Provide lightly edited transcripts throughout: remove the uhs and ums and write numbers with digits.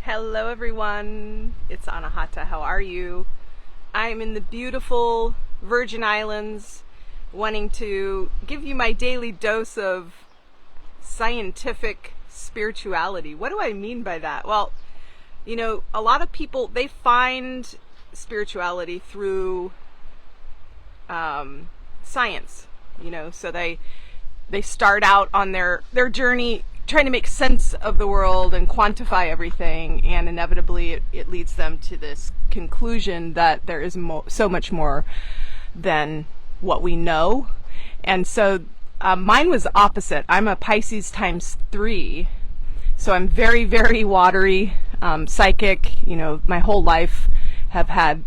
Hello everyone, it's Anahata. How are you? I'm in the beautiful Virgin Islands, wanting to give you my daily dose of scientific spirituality. What do I mean by that? Well, a lot of people, they find spirituality through science, so they start out on their journey trying to make sense of the world and quantify everything, and inevitably it leads them to this conclusion that there is so much more than what we know. And so mine was opposite. I'm a Pisces times 3, so I'm very, very watery, psychic. My whole life have had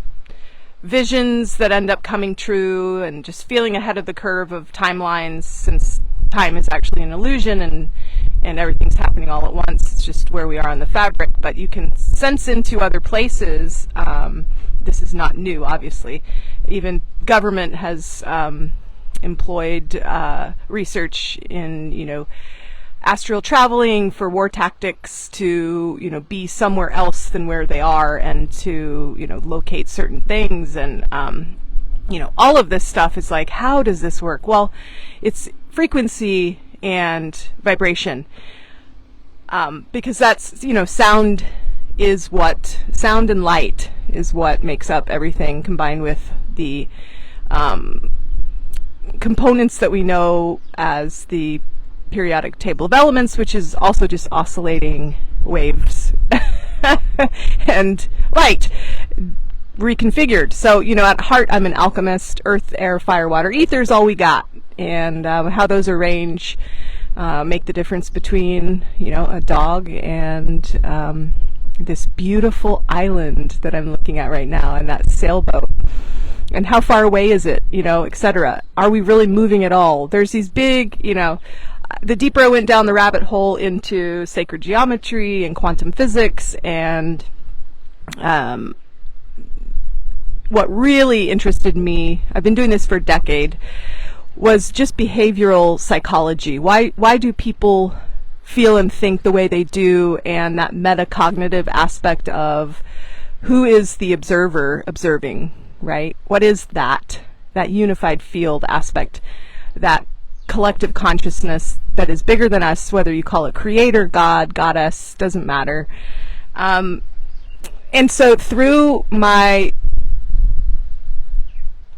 visions that end up coming true, and just feeling ahead of the curve of timelines, since time is actually an illusion and everything's happening all at once. It's just where we are on the fabric, but you can sense into other places. This is not new, obviously. Even government has employed research in, astral traveling for war tactics to, be somewhere else than where they are, and to, locate certain things. And, all of this stuff is like, how does this work? Well, it's frequency and vibration, because that's, sound and light is what makes up everything, combined with the components that we know as the periodic table of elements, which is also just oscillating waves and light reconfigured. So, at heart, I'm an alchemist. Earth, air, fire, water, ether is all we got. And how those arrange make the difference between, a dog and this beautiful island that I'm looking at right now, and that sailboat. And how far away is it, etc. Are we really moving at all? There's these big, the deeper I went down the rabbit hole into sacred geometry and quantum physics, and what really interested me, I've been doing this for a decade, was just behavioral psychology. Why do people feel and think the way they do, and that metacognitive aspect of who is the observer observing, right? What is that unified field aspect, that collective consciousness that is bigger than us, whether you call it creator, God, goddess, doesn't matter. And so through my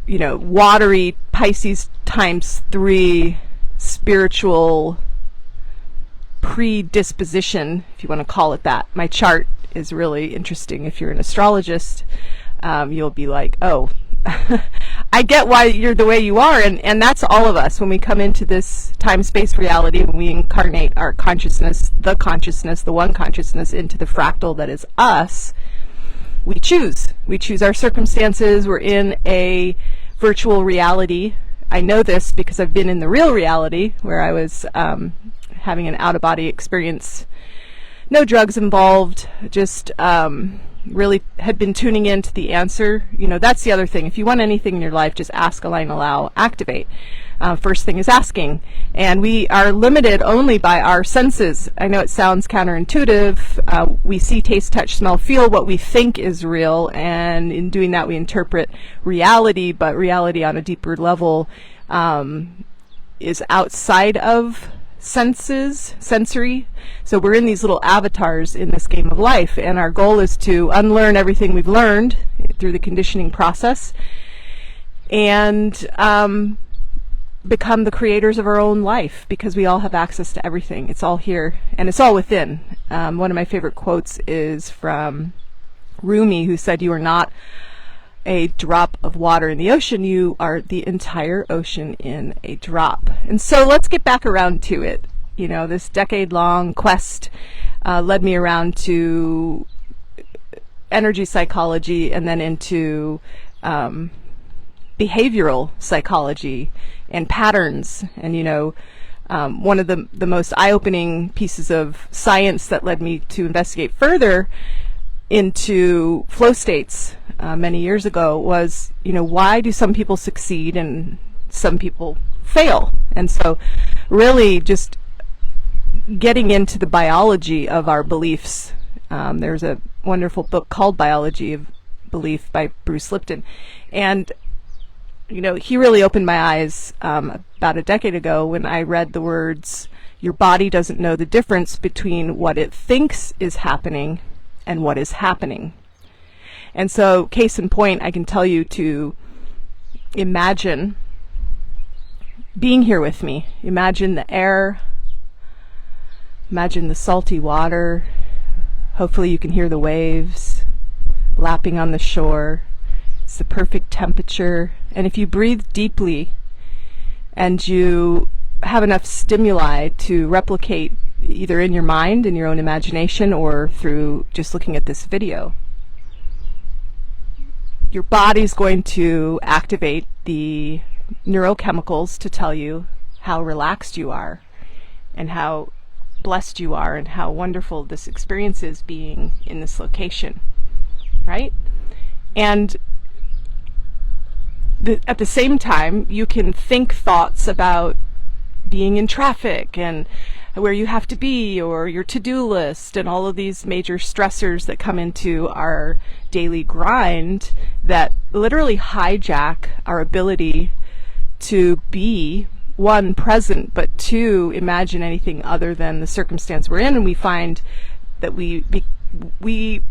watery Pisces times 3 spiritual predisposition, if you want to call it that. My chart is really interesting. If you're an astrologist, you'll be like, oh, I get why you're the way you are. And that's all of us. When we come into this time-space reality, when we incarnate our consciousness, the one consciousness, into the fractal that is us, we choose. We choose our circumstances. We're in a virtual reality. I know this because I've been in the real reality, where I was having an out-of-body experience. No drugs involved, just really had been tuning into the answer. That's the other thing. If you want anything in your life, just ask, align, allow, activate. First thing is asking. And we are limited only by our senses. I know it sounds counterintuitive. We see, taste, touch, smell, feel what we think is real, and in doing that we interpret reality, but reality on a deeper level is outside of sensory. So we're in these little avatars in this game of life, and our goal is to unlearn everything we've learned through the conditioning process, and become the creators of our own life, because we all have access to everything. It's all here, and it's all within. One of my favorite quotes is from Rumi, who said, "You are not a drop of water in the ocean, you are the entire ocean in a drop." And so let's get back around to it. This decade-long quest led me around to energy psychology, and then into behavioral psychology and patterns. And one of the most eye-opening pieces of science that led me to investigate further into flow states many years ago was, why do some people succeed and some people fail? And so really just getting into the biology of our beliefs There's a wonderful book called Biology of Belief by Bruce Lipton. And, you know, he really opened my eyes about a decade ago when I read the words, your body doesn't know the difference between what it thinks is happening and what is happening. And so, case in point, I can tell you to imagine being here with me. Imagine the air, imagine the salty water. Hopefully you can hear the waves lapping on the shore. It's the perfect temperature. And if you breathe deeply and you have enough stimuli to replicate either in your mind, in your own imagination, or through just looking at this video, your body's going to activate the neurochemicals to tell you how relaxed you are and how blessed you are and how wonderful this experience is being in this location, right? And at the same time, you can think thoughts about being in traffic and where you have to be, or your to-do list, and all of these major stressors that come into our daily grind that literally hijack our ability to be, one, present, but two, imagine anything other than the circumstance we're in. And we find that we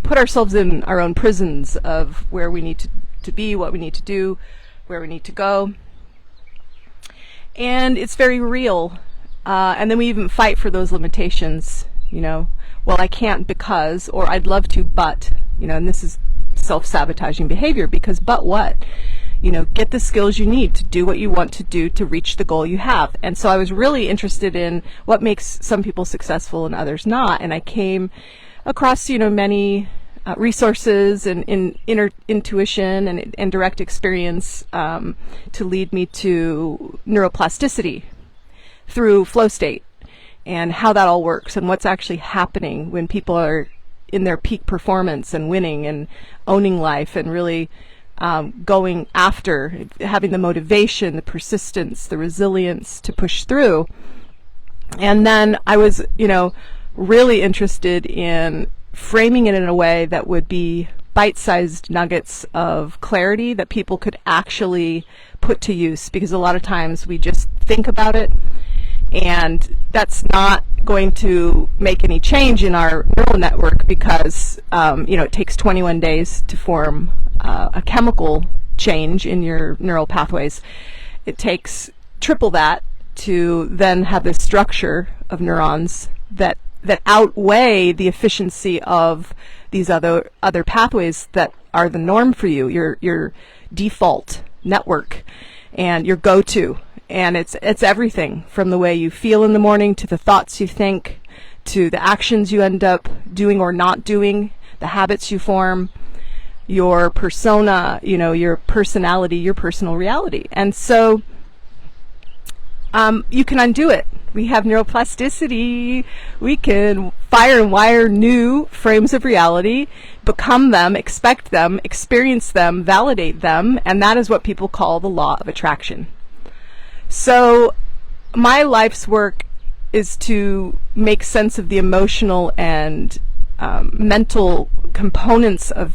put ourselves in our own prisons of where we need to be, what we need to do, where we need to go. And it's very real. And then we even fight for those limitations, you know. Well, I can't because, or I'd love to, but, you know, and this is self-sabotaging behavior, because but what? You know, get the skills you need to do what you want to do to reach the goal you have. And so I was really interested in what makes some people successful and others not. And I came across, you know, many resources and inner intuition and direct experience to lead me to neuroplasticity through flow state and how that all works and what's actually happening when people are in their peak performance and winning and owning life and really going after, having the motivation, the persistence, the resilience to push through. And then I was, you know, really interested in framing it in a way that would be bite-sized nuggets of clarity that people could actually put to use, because a lot of times we just think about it and that's not going to make any change in our neural network, because you know, it takes 21 days to form a chemical change in your neural pathways. It takes triple that to then have this structure of neurons that outweigh the efficiency of these other pathways that are the norm for you, your default network and your go-to. And it's everything from the way you feel in the morning to the thoughts you think to the actions you end up doing or not doing, the habits you form, your persona, you know, your personality, your personal reality. And so you can undo it. We have neuroplasticity. We can fire and wire new frames of reality, become them, expect them, experience them, validate them, and that is what people call the law of attraction. So my life's work is to make sense of the emotional and mental components of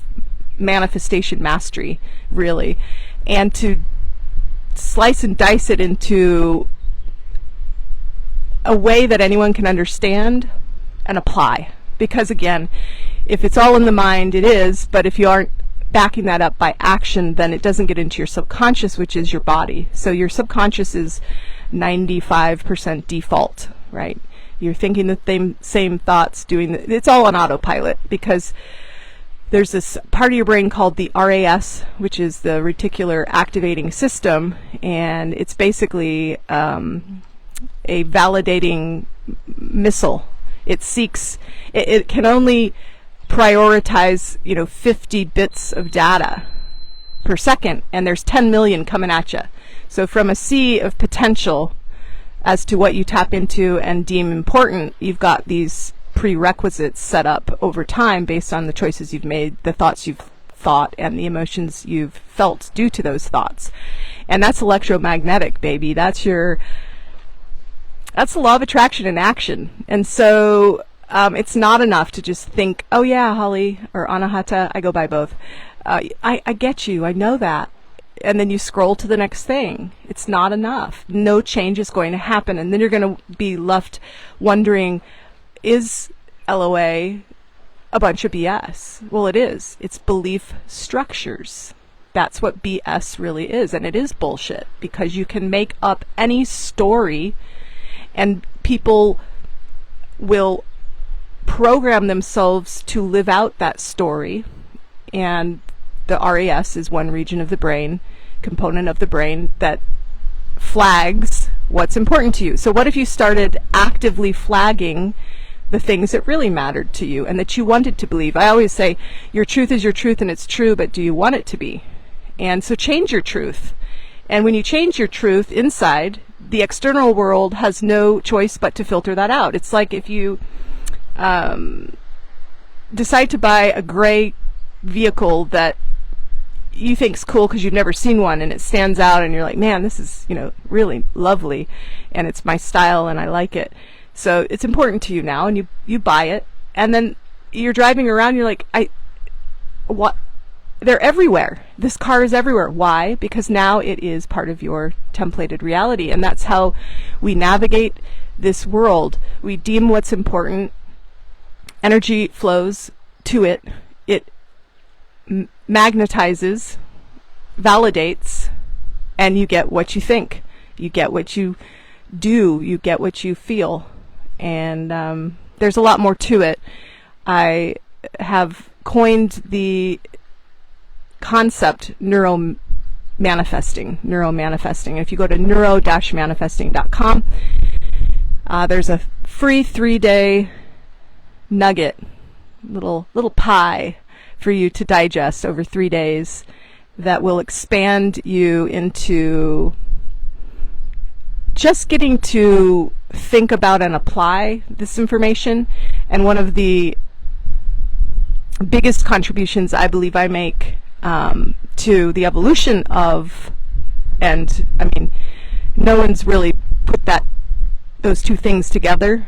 manifestation mastery, really, and to slice and dice it into a way that anyone can understand and apply. Because again, if it's all in the mind, it is, but if you aren't backing that up by action, then it doesn't get into your subconscious, which is your body. So your subconscious is 95% default, right? You're thinking the same thoughts, it's all on autopilot, because there's this part of your brain called the RAS, which is the reticular activating system, and it's basically a validating missile. It can only prioritize, you know, 50 bits of data per second, and there's 10 million coming at you. So from a sea of potential as to what you tap into and deem important, you've got these prerequisites set up over time based on the choices you've made, the thoughts you've thought, and the emotions you've felt due to those thoughts. And that's electromagnetic, baby. That's the law of attraction in action. And so it's not enough to just think, oh yeah, Holly or Anahata, I go by both. I get you, I know that. And then you scroll to the next thing. It's not enough. No change is going to happen. And then you're going to be left wondering, is LOA a bunch of BS? Well, it is. It's belief structures. That's what BS really is. And it is bullshit, because you can make up any story and people will program themselves to live out that story. And the RAS is one region of the brain, component of the brain, that flags what's important to you. So what if you started actively flagging the things that really mattered to you and that you wanted to believe? I always say, your truth is your truth and it's true, but do you want it to be? And so change your truth. And when you change your truth inside, the external world has no choice but to filter that out. It's like if you decide to buy a gray vehicle that you think's cool because you've never seen one, and it stands out and you're like, man, this is, really lovely and it's my style and I like it. So it's important to you now, and you buy it, and then you're driving around, you're like, what? They're everywhere. This car is everywhere. Why? Because now it is part of your templated reality, and that's how we navigate this world. We deem what's important. Energy flows to it. It magnetizes, validates, and you get what you think. You get what you do. You get what you feel. And there's a lot more to it. I have coined the concept neuro-manifesting. If you go to neuro-manifesting.com, there's a free 3-day nugget, little pie for you to digest over 3 days that will expand you into just getting to think about and apply this information. And one of the biggest contributions I believe I make to the evolution of, and I mean, no one's really put those two things together.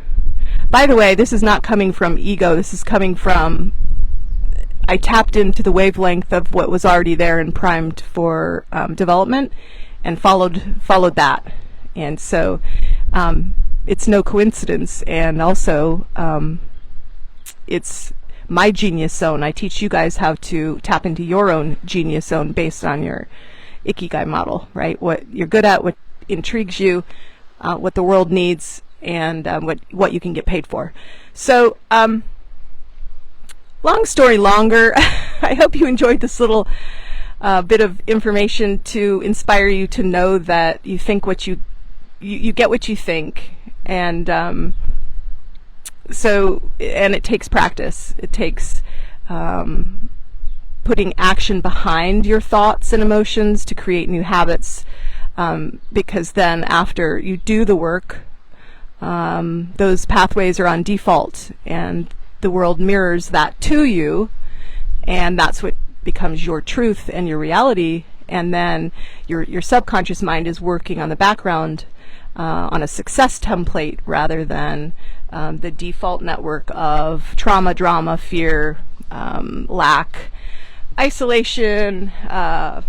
By the way, this is not coming from ego. This is coming from, I tapped into the wavelength of what was already there and primed for development, and followed that. And so it's no coincidence, and also it's my genius zone. I teach you guys how to tap into your own genius zone based on your Ikigai model, right? What you're good at, what intrigues you, what the world needs, and what you can get paid for. So long story longer, I hope you enjoyed this little bit of information to inspire you to know that you think what you get what you think. And so it takes practice. It takes putting action behind your thoughts and emotions to create new habits, because then after you do the work, those pathways are on default, and the world mirrors that to you, and that's what becomes your truth and your reality. And then your subconscious mind is working on the background on a success template rather than the default network of trauma, drama, fear, lack, isolation, on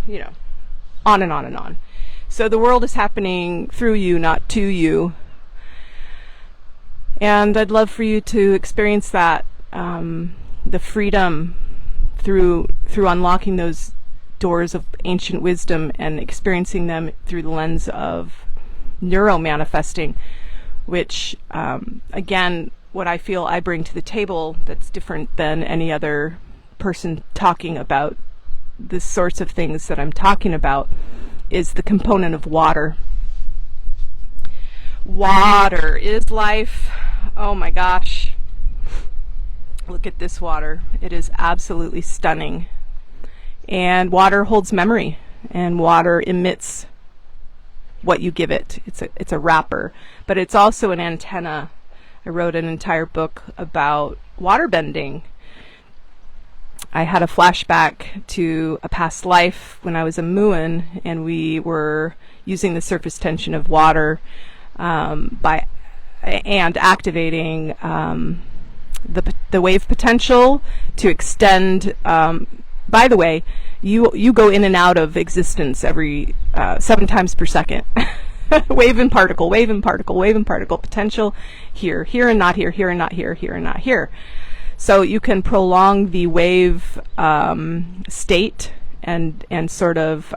and on and on. So the world is happening through you, not to you. And I'd love for you to experience that, the freedom through unlocking those doors of ancient wisdom and experiencing them through the lens of neuro-manifesting, which, again, what I feel I bring to the table that's different than any other person talking about the sorts of things that I'm talking about is the component of water. Water is life. Oh my gosh. Look at this water. It is absolutely stunning. And water holds memory, and water emits what you give it. It's a wrapper, but it's also an antenna. I wrote an entire book about water bending. I had a flashback to a past life when I was a muon, and we were using the surface tension of water and activating the wave potential to extend. By the way, you go in and out of existence every 7 times per second. Wave and particle, wave and particle, wave and particle, potential here, here and not here, here and not here, here and not here. So you can prolong the wave state and sort of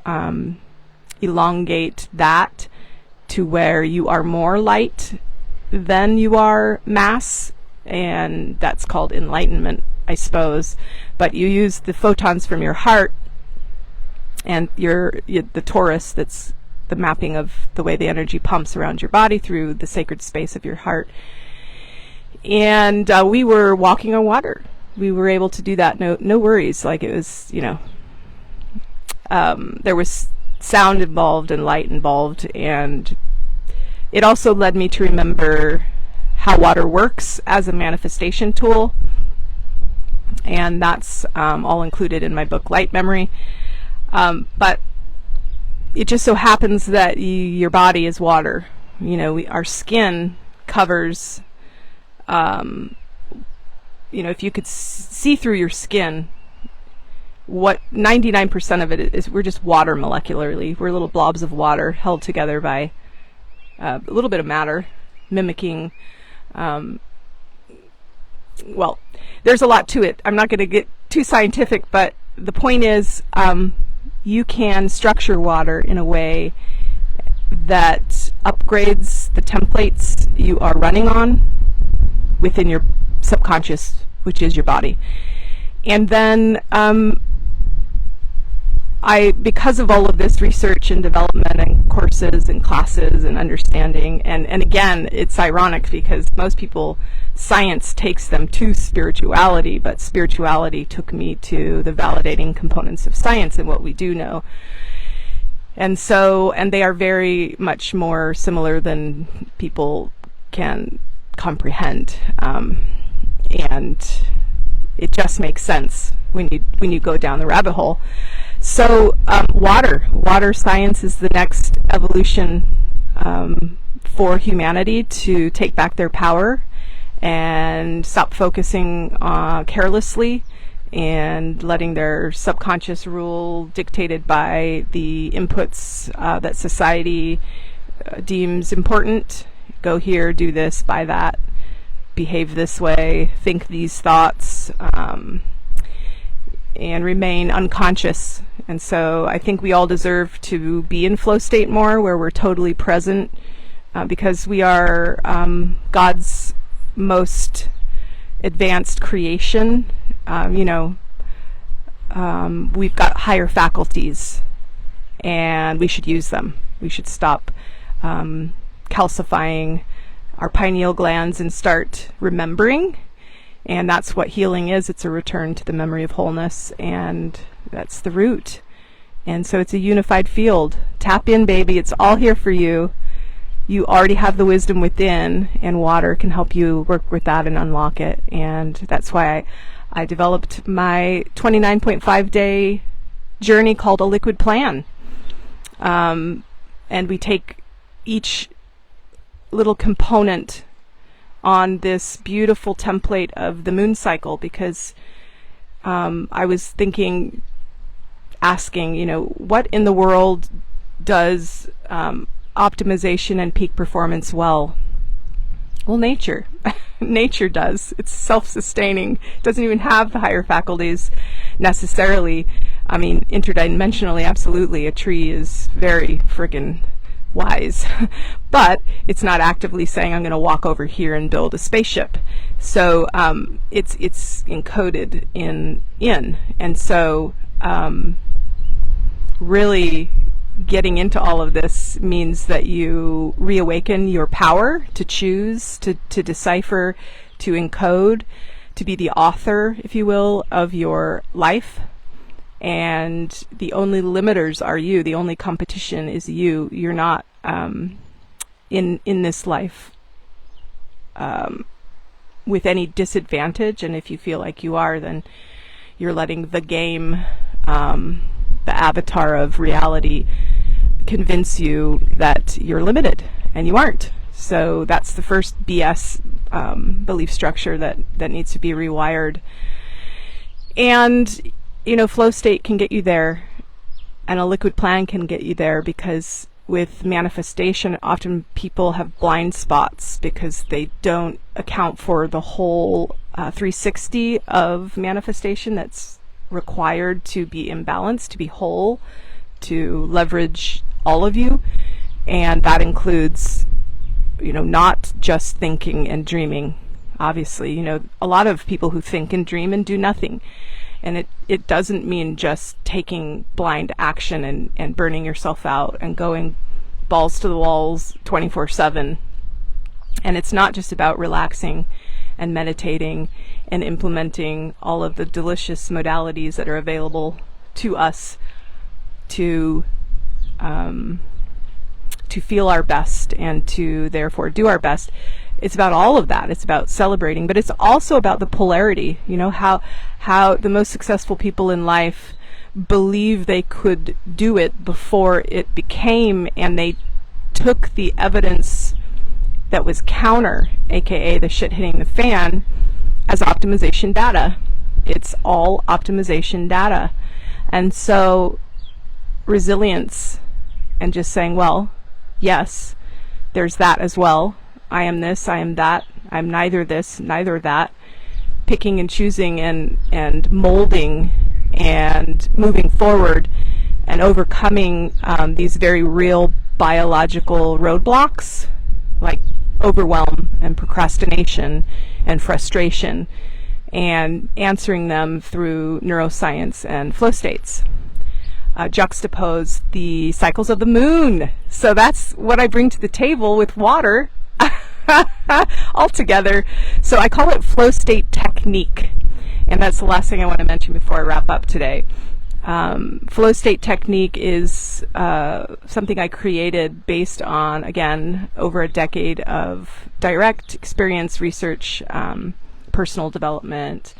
elongate that to where you are more light than you are mass, and that's called enlightenment, I suppose. But you use the photons from your heart and the torus, that's the mapping of the way the energy pumps around your body through the sacred space of your heart. And we were walking on water. We were able to do that, no worries. Like, it was, there was sound involved and light involved, and it also led me to remember how water works as a manifestation tool, and that's all included in my book Light Memory. But it just so happens that your body is water. Our skin covers, if you could see through your skin, what 99% of it is, we're just water molecularly. We're little blobs of water held together by a little bit of matter, mimicking, well, there's a lot to it. I'm not going to get too scientific, but the point is, you can structure water in a way that upgrades the templates you are running on within your subconscious, which is your body. And then because of all of this research and development and courses and classes and understanding, and again, it's ironic because most people, science takes them to spirituality, but spirituality took me to the validating components of science and what we do know. And they are very much more similar than people can comprehend. And it just makes sense when you go down the rabbit hole. So water science is the next evolution for humanity to take back their power and stop focusing carelessly and letting their subconscious rule, dictated by the inputs that society deems important. Go here, do this, buy that, behave this way, think these thoughts, and remain unconscious. And so I think we all deserve to be in flow state more, where we're totally present, because we are God's most advanced creation. We've got higher faculties, and we should use them. We should stop calcifying our pineal glands and start remembering. And that's what healing is. It's a return to the memory of wholeness, and that's the root. And so it's a unified field. Tap in, baby. It's all here for you. You already have the wisdom within, and water can help you work with that and unlock it. And that's why I developed my 29.5 day journey called A Liquid Plan. And we take each little component on this beautiful template of the moon cycle, because I was asking, what in the world does optimization and peak performance well? Well, nature. Nature does. It's self-sustaining. It doesn't even have the higher faculties necessarily. I mean, interdimensionally, absolutely, a tree is very friggin' wise, but it's not actively saying, I'm going to walk over here and build a spaceship. So it's encoded in. And so really getting into all of this means that you reawaken your power to choose, to decipher, to encode, to be the author, if you will, of your life. And the only limiters are you. The only competition is you. You're not in this life with any disadvantage. And if you feel like you are, then you're letting the game, the avatar of reality, convince you that you're limited, and you aren't. So that's the first BS belief structure that needs to be rewired. And, flow state can get you there, and a liquid plan can get you there, because with manifestation, often people have blind spots because they don't account for the whole 360 of manifestation that's required to be in balance, to be whole, to leverage all of you. And that includes, not just thinking and dreaming. Obviously, a lot of people who think and dream and do nothing. And it doesn't mean just taking blind action and burning yourself out and going balls to the walls 24/7. And it's not just about relaxing and meditating and implementing all of the delicious modalities that are available to us to feel our best and to therefore do our best. It's about all of that. It's about celebrating, but it's also about the polarity. How the most successful people in life believe they could do it before it became, and they took the evidence that was counter, aka the shit hitting the fan, as optimization data. It's all optimization data. And so resilience and just saying, well, yes, there's that as well. I am this, I am that, I'm neither this, neither that. Picking and choosing and molding and moving forward and overcoming these very real biological roadblocks like overwhelm and procrastination and frustration, and answering them through neuroscience and flow states. Juxtapose the cycles of the moon. So that's what I bring to the table with water all together. So I call it flow state technique. And that's the last thing I want to mention before I wrap up today. Flow state technique is something I created based on, again, over a decade of direct experience, research, personal development,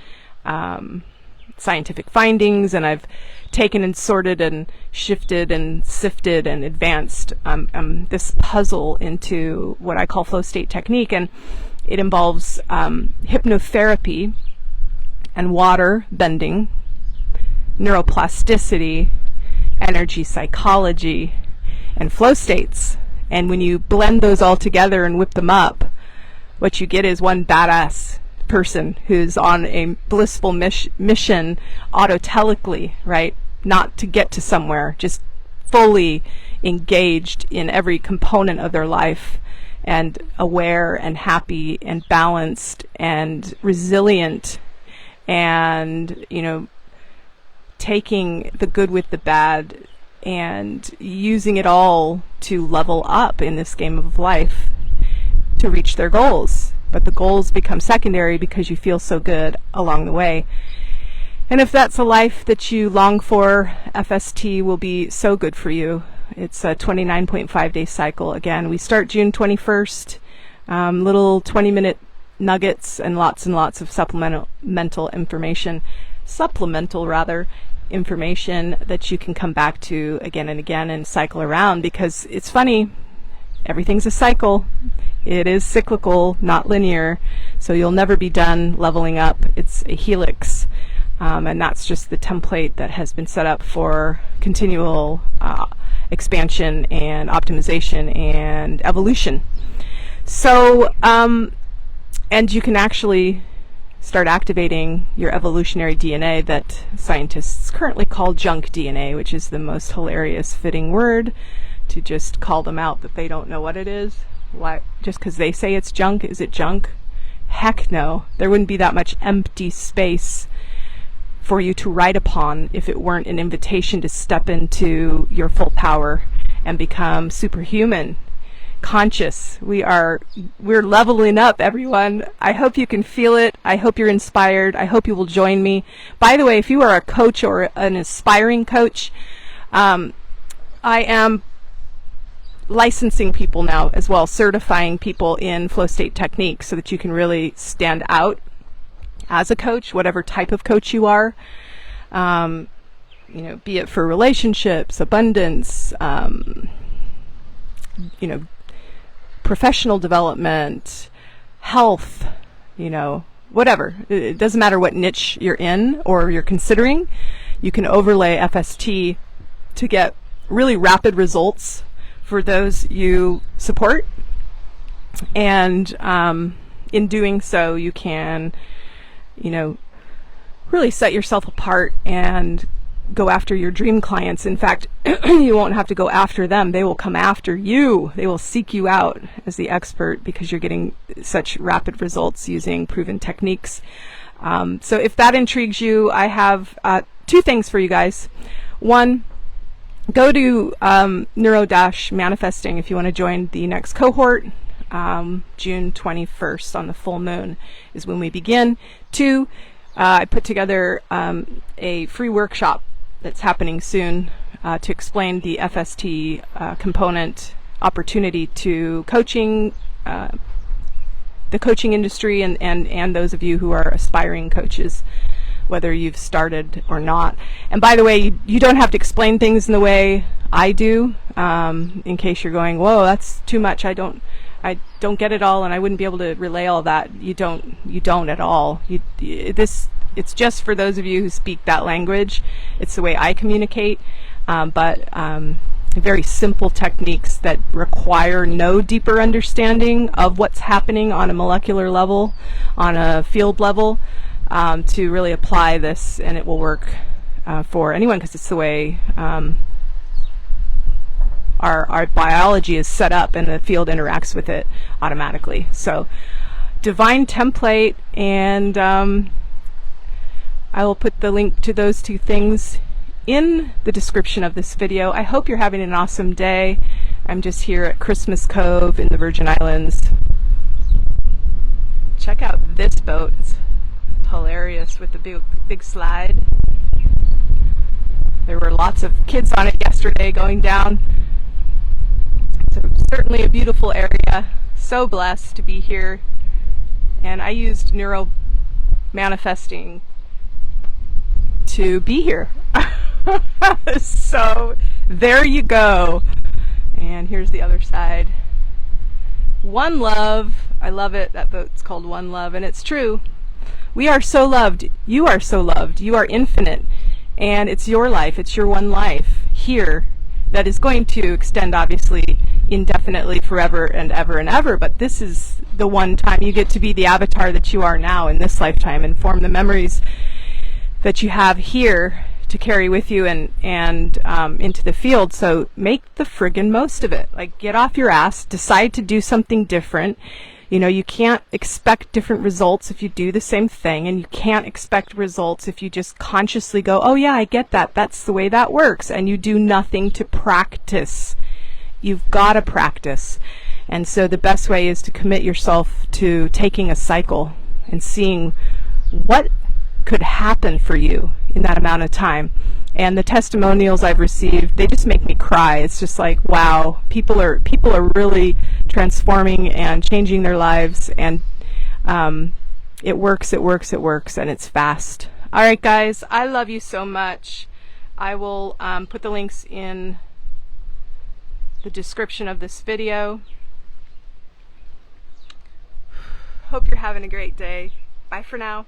scientific findings, and I've taken and sorted and shifted and sifted and advanced this puzzle into what I call flow state technique. And it involves hypnotherapy and water bending, neuroplasticity, energy psychology, and flow states. And when you blend those all together and whip them up, what you get is one badass person who's on a blissful mission autotelically, right? Not to get to somewhere, just fully engaged in every component of their life, and aware and happy and balanced and resilient, and taking the good with the bad and using it all to level up in this game of life to reach their goals. But the goals become secondary because you feel so good along the way. And if that's a life that you long for, FST will be so good for you. It's a 29.5-day cycle. Again, we start June 21st. Little 20-minute nuggets and lots of supplemental information that you can come back to again and again and cycle around, because it's funny, everything's a cycle. It is cyclical, not linear, so you'll never be done leveling up. It's a helix, and that's just the template that has been set up for continual expansion and optimization and evolution. So, and you can actually start activating your evolutionary DNA that scientists currently call junk DNA, which is the most hilarious fitting word to just call them out that they don't know what it is. Why? Just because they say it's junk, is it junk? Heck no. There wouldn't be that much empty space for you to write upon if it weren't an invitation to step into your full power and become superhuman, conscious. We're leveling up, everyone. I hope you can feel it. I hope you're inspired. I hope you will join me. By the way, if you are a coach or an aspiring coach, I am licensing people now as well, certifying people in flow state techniques so that you can really stand out as a coach, whatever type of coach you are, be it for relationships, abundance, professional development, health, whatever. It doesn't matter what niche you're in or you're considering. You can overlay FST to get really rapid results for those you support. And in doing so, you can, really set yourself apart and go after your dream clients. In fact, you won't have to go after them. They will come after you. They will seek you out as the expert because you're getting such rapid results using proven techniques. So if that intrigues you, I have 2 things for you guys. One, go to Neuro-Manifesting if you want to join the next cohort. June 21st on the full moon is when we begin. 2, I put together a free workshop that's happening soon to explain the FST component opportunity to coaching, the coaching industry, and those of you who are aspiring coaches, whether you've started or not. And by the way, you don't have to explain things in the way I do, in case you're going, whoa, that's too much. I don't get it all, and I wouldn't be able to relay all that. You don't at all. It's just for those of you who speak that language. It's the way I communicate, but very simple techniques that require no deeper understanding of what's happening on a molecular level, on a field level, to really apply this, and it will work for anyone, because it's the way our biology is set up, and the field interacts with it automatically. So, divine template, and I will put the link to those 2 things in the description of this video. I hope you're having an awesome day. I'm just here at Christmas Cove in the Virgin Islands. Check out this boat. It's hilarious with the big slide. There were lots of kids on it yesterday going down. So certainly a beautiful area. So blessed to be here. And I used Neuro-Manifesting to be here. So there you go. And here's the other side. One love. I love it. That boat's called One Love, and it's true. We are so loved. You are so loved. You are infinite. And it's your life. It's your one life here that is going to extend, obviously, indefinitely, forever and ever. But this is the one time you get to be the avatar that you are now in this lifetime, and form the memories that you have here to carry with you and into the field. So make the friggin' most of it. Like, get off your ass, decide to do something different. You can't expect different results if you do the same thing, and you can't expect results if you just consciously go, oh yeah, I get that. That's the way that works. And you do nothing to practice. You've got to practice. And so the best way is to commit yourself to taking a cycle and seeing what could happen for you in that amount of time. And the testimonials I've received, they just make me cry. It's just like, wow, people are really transforming and changing their lives, and it works, and it's fast. All right, guys, I love you so much. I will put the links in the description of this video. Hope you're having a great day. Bye for now.